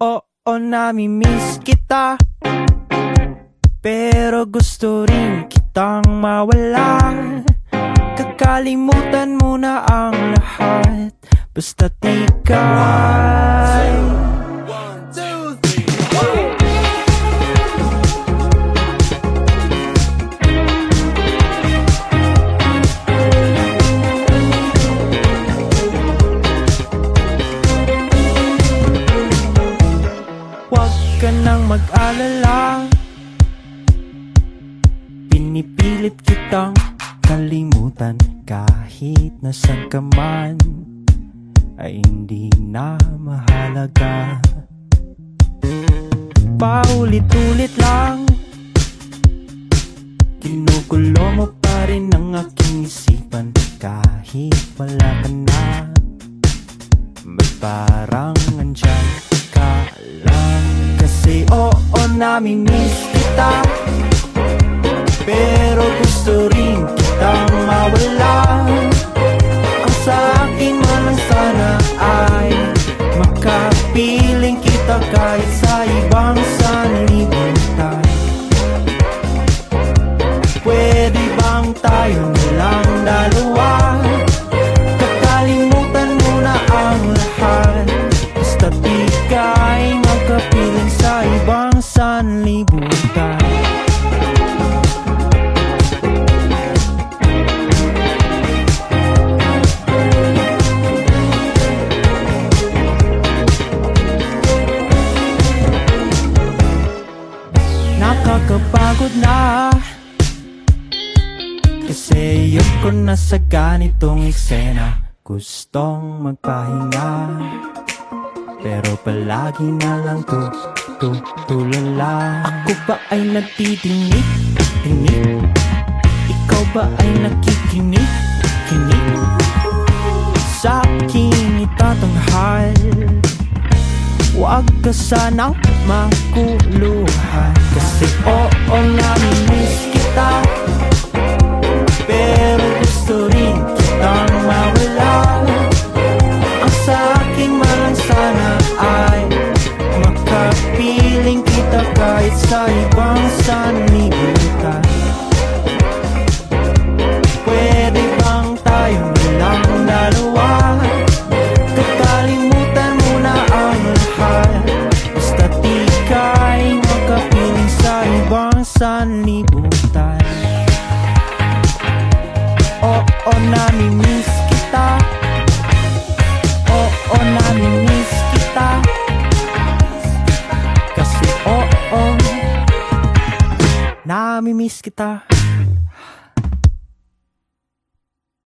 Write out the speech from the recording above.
Oo, nami-miss kita, pero gusto rin kitang mawala. Kakalimutan mo na ang lahat, basta't ika'y huwag ka nang mag-alala, pinipilit kitang kalimutan. Kahit nasan ka man ay hindi na mahalaga. Paulit-ulit lang, kinukulo mo pa rin ang aking isipan. Kahit wala ka na, may parang andyan ka lang. Kasi oo, nami-miss kita, pero gusto rin kitang mawala. Ang sa akin man lang sana ay makapiling kita kahit sa ibang sanlibutan. Pwede bang tayo nalang dalawa? Kakalimutan mo na ang lahat, basta't ika'y makapiling sa ibang sanlibutan. Nakakapagod na, kasi ayoko na sa ganitong eksena. Gustong magpahinga, pero palagi na lang tulala. Ako ba ay nagtitingin? Ikaw ba ay nakikinig? Sa aking itatanghal, huwag ka sanang makuluhan. Kasi oo, nami-miss kita, pero gusto rin kitang mawala. Ang sa akin man lang sana ay makapiling kita kahit sa ibang sanlibutan. Pwede bang tayo nalang dalawa? Kakalimutan mo na ang lahat, basta't ika'y makapiling sa ibang sanlibutan. Oo, nami-miss kita, oo, nami-miss kita. Kasi oo, nami-miss kita.